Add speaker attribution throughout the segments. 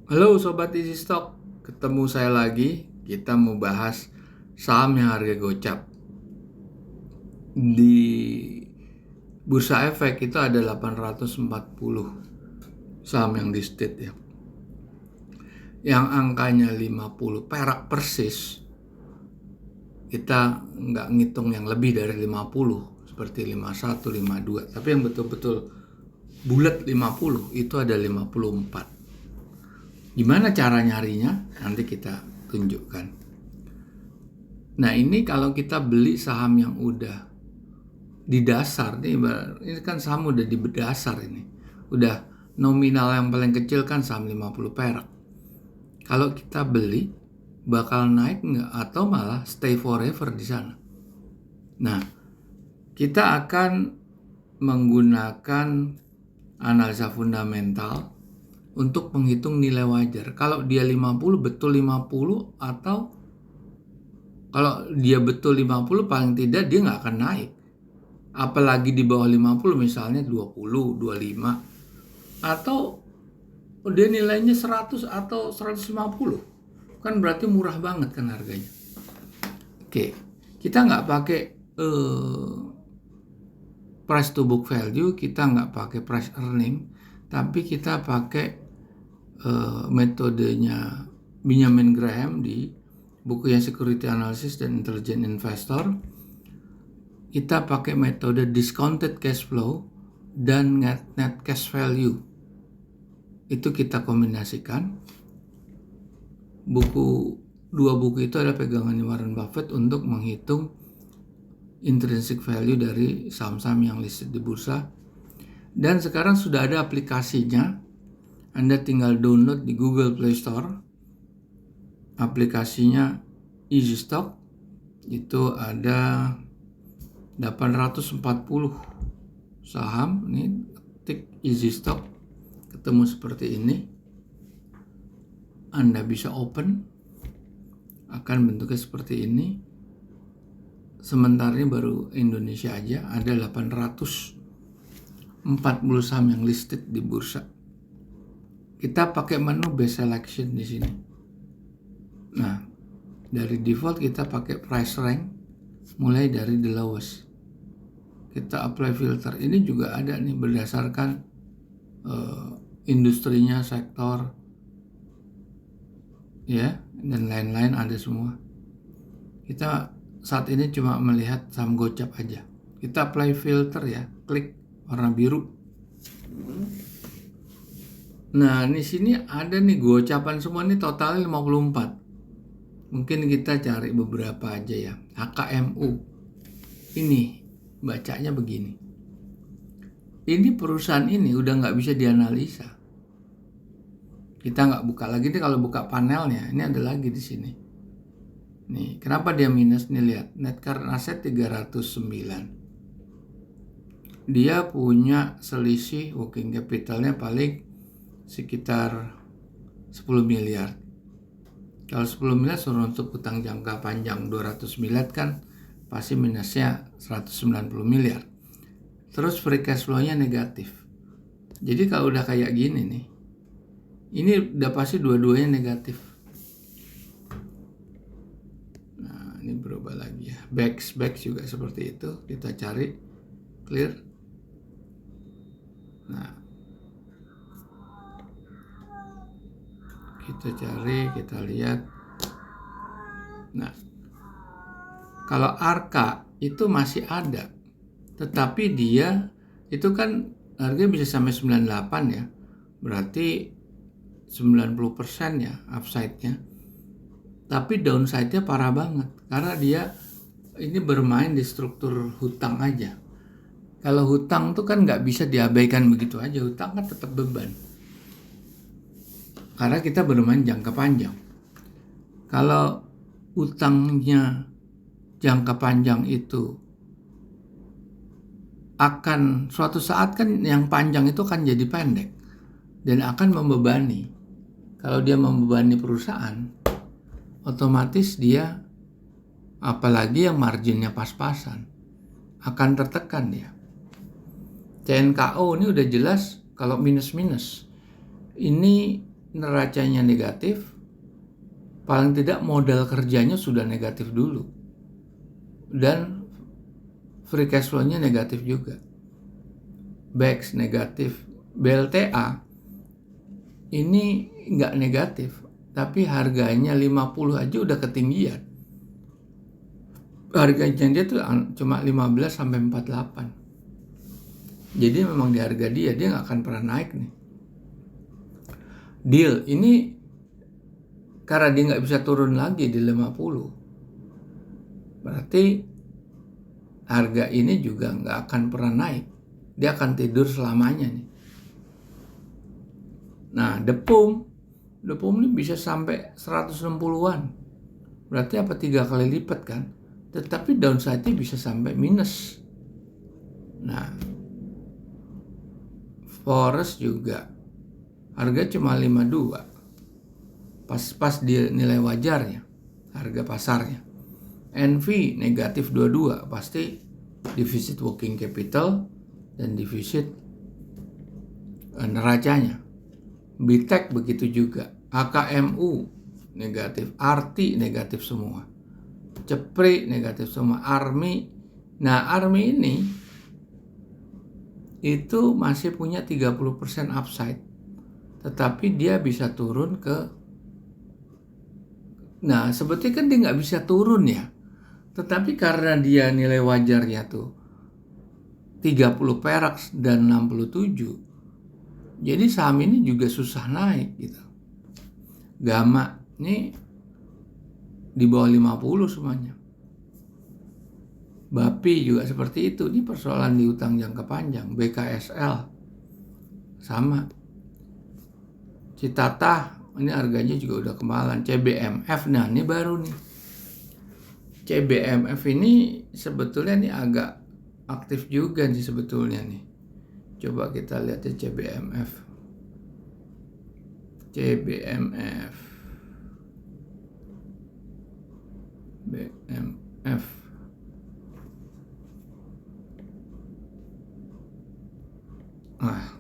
Speaker 1: Halo Sobat Easy Stock, ketemu saya lagi. Kita mau bahas saham yang harga gocap. Di Bursa Efek itu ada 840 saham yang listed ya. Yang angkanya 50 perak persis, kita nggak ngitung yang lebih dari 50, seperti 51, 52. Tapi yang betul-betul bulat 50, itu ada 54. Gimana cara nyarinya? Nanti kita tunjukkan. Nah ini kalau kita beli saham yang udah di dasar nih, ini kan saham udah di dasar ini. Udah nominal yang paling kecil kan saham 50 perak. Kalau kita beli bakal naik nggak atau malah stay forever di sana. Nah, kita akan menggunakan analisa fundamental untuk menghitung nilai wajar. Kalau dia 50 betul 50 atau kalau dia betul 50 paling tidak dia nggak akan naik. Apalagi di bawah 50 misalnya 20, 25 atau dia nilainya 100 atau 150 kan berarti murah banget kan harganya. Oke, kita nggak pakai price to book value, kita nggak pakai price earning, tapi kita pakai metodenya Benjamin Graham di bukunya Security Analysis dan Intelligent Investor. Kita pakai metode discounted cash flow dan net cash value. Itu kita kombinasikan. Dua buku itu ada pegangan Warren Buffett untuk menghitung intrinsic value dari saham-saham yang listed di bursa. Dan sekarang sudah ada aplikasinya. Anda tinggal download di Google Play Store. Aplikasinya Easy Stock. Itu ada 840 saham. Ini tik Easy Stock, ketemu seperti ini. Anda bisa open, akan bentuknya seperti ini. Sementara ini baru Indonesia aja ada 840 saham yang listed di bursa. Kita pakai menu best selection di sini. Nah, dari default kita pakai price rank mulai dari the lowest. Kita apply filter. Ini juga ada nih berdasarkan industrinya, sektor, ya, dan lain-lain ada semua. Kita saat ini cuma melihat saham gocap aja. Kita apply filter ya, klik warna biru. Nah, di sini ada nih gocapan semua nih totalnya 54. Mungkin kita cari beberapa aja ya. HKMU. Ini bacanya begini. Ini perusahaan ini udah nggak bisa dianalisa. Kita nggak buka lagi nih, kalau buka panelnya ini ada lagi di sini. Nih, kenapa dia minus nih, lihat. Net current asset 309. Dia punya selisih working capitalnya paling sekitar 10 miliar. Kalau 10 miliar suruh untuk utang jangka panjang 200 miliar kan pasti minusnya 190 miliar. Terus free cash flow-nya negatif. Jadi kalau udah kayak gini nih, ini udah pasti dua-duanya negatif. Nah, ini berubah lagi ya. Back juga seperti itu. Kita cari clear. Nah, kita cari, kita lihat. Nah, kalau Arka itu masih ada, tetapi dia itu kan harganya bisa sampai 98 ya, berarti 90% ya upside-nya. Tapi downside-nya parah banget, karena dia ini bermain di struktur hutang aja. Kalau hutang tuh kan nggak bisa diabaikan begitu aja, hutang kan tetap beban. Karena kita bermain jangka panjang. Kalau utangnya jangka panjang itu akan suatu saat kan yang panjang itu akan jadi pendek dan akan membebani. Kalau dia membebani perusahaan, otomatis dia, apalagi yang marginnya pas-pasan, akan tertekan dia. CNKO ini udah jelas kalau minus-minus. Ini neracanya negatif, paling tidak modal kerjanya sudah negatif dulu. Dan free cash flow-nya negatif juga. BEX negatif. BLTA ini nggak negatif, tapi harganya 50 aja udah ketinggian. Harganya dia tuh cuma 15 sampai 48. Jadi memang di harga dia nggak akan pernah naik nih. Deal ini karena dia nggak bisa turun lagi di 50, berarti harga ini juga nggak akan pernah naik. Dia akan tidur selamanya nih. Nah, The Pump ini bisa sampai 160-an. Berarti apa 3 kali lipat kan? Tetapi downside-nya bisa sampai minus. Nah, Forest juga harga cuma 52. Pas di nilai wajarnya, harga pasarnya. NV negatif 22, pasti defisit working capital dan defisit neracanya. BTEC begitu juga. HKMU negatif, RT negatif semua. CEPRI negatif semua. ARMI. Nah, ARMI ini itu masih punya 30% upside. Tetapi dia bisa turun ke... Nah, sebetulnya kan dia nggak bisa turun ya. Tetapi karena dia nilai wajarnya tuh 30 perak dan 67, jadi saham ini juga susah naik gitu. Gamma ini di bawah 50 semuanya. BAPI juga seperti itu. Ini persoalan di utang jangka panjang. BKSL sama. Citata ini harganya juga udah kemahalan. CBMF, nah ini baru nih. CBMF ini sebetulnya nih agak aktif juga nih sebetulnya nih. Coba kita lihat ya CBMF. BMF. Nah,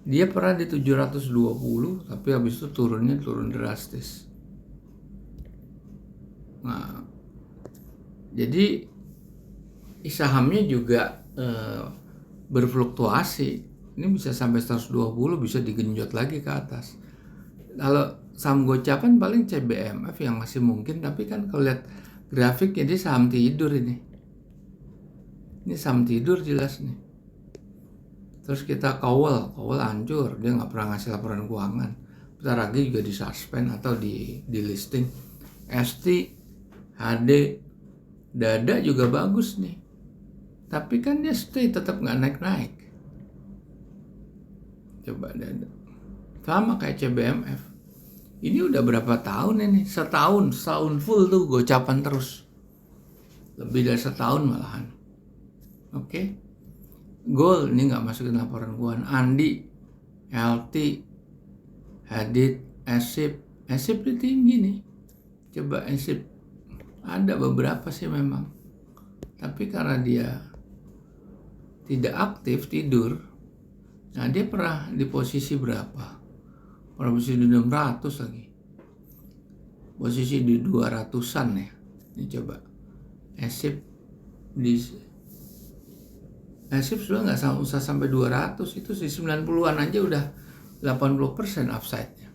Speaker 1: dia pernah di 720, tapi habis itu turun drastis. Nah, jadi sahamnya juga berfluktuasi. Ini bisa sampai 120, bisa digenjot lagi ke atas. Kalau saham gocapan paling CBMF yang masih mungkin, tapi kan kalau lihat grafiknya dia saham tidur ini. Ini saham tidur jelas nih. Terus kita Cowell hancur, dia nggak pernah ngasih laporan keuangan. Bentar lagi juga disuspend atau di listing. ST, HD, Dada juga bagus nih. Tapi kan dia stay tetap nggak naik-naik. Coba Dada. Sama kayak CBMF. Ini udah berapa tahun ini? Setahun full tuh gocapan terus. Lebih dari setahun malahan. Oke. Gold ini nggak masukin laporan keuangan. Andi, LT, Hadid, Asip itu tinggi nih. Coba Asip, ada beberapa sih memang. Tapi karena dia tidak aktif, tidur. Nah, dia pernah di posisi berapa? Pernah posisi di 600 lagi. Posisi di 200-an ya. Ini coba. Asip sudah nggak usah sampai 200, itu sih 90-an aja udah 80% upside-nya.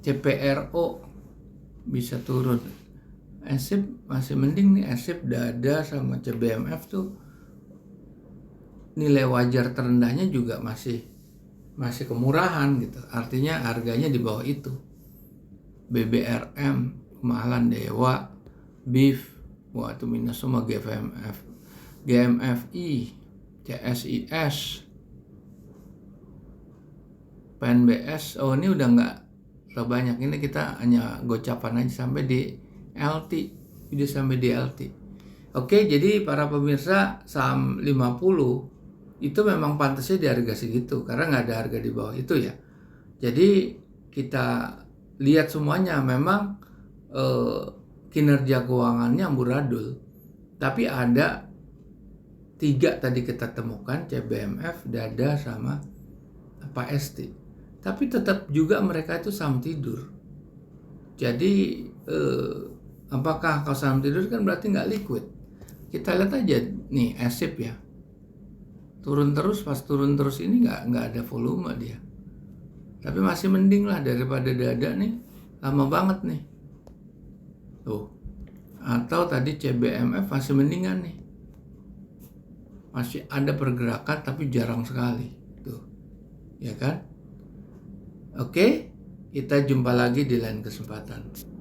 Speaker 1: CPRO bisa turun. Asip masih mending nih, Asip, Dada sama CBMF tuh nilai wajar terendahnya juga masih kemurahan gitu. Artinya harganya di bawah itu. BBRM, kemahalan. Dewa, BIF, wah itu minus semua. GMFI, CSIS, PNBS, oh ini udah nggak terlalu banyak. Ini kita hanya gocapan aja sampai di LT, udah sampai di LT. Oke, jadi para pemirsa, saham 50 itu memang pantasnya di harga segitu, karena nggak ada harga di bawah itu ya. Jadi kita lihat semuanya memang kinerja keuangannya amburadul, tapi ada 3 tadi kita temukan, CBMF, Dada, sama ST. Tapi tetap juga mereka itu saham tidur. Jadi apakah kalau saham tidur kan berarti nggak liquid. Kita lihat aja nih ASIP ya. Turun terus, pas turun terus ini nggak ada volume dia. Tapi masih mending lah daripada dada nih, lama banget nih. Tuh. Atau tadi CBMF masih mendingan nih. Masih ada pergerakan tapi jarang sekali. Tuh. Ya kan? Oke, kita jumpa lagi di lain kesempatan.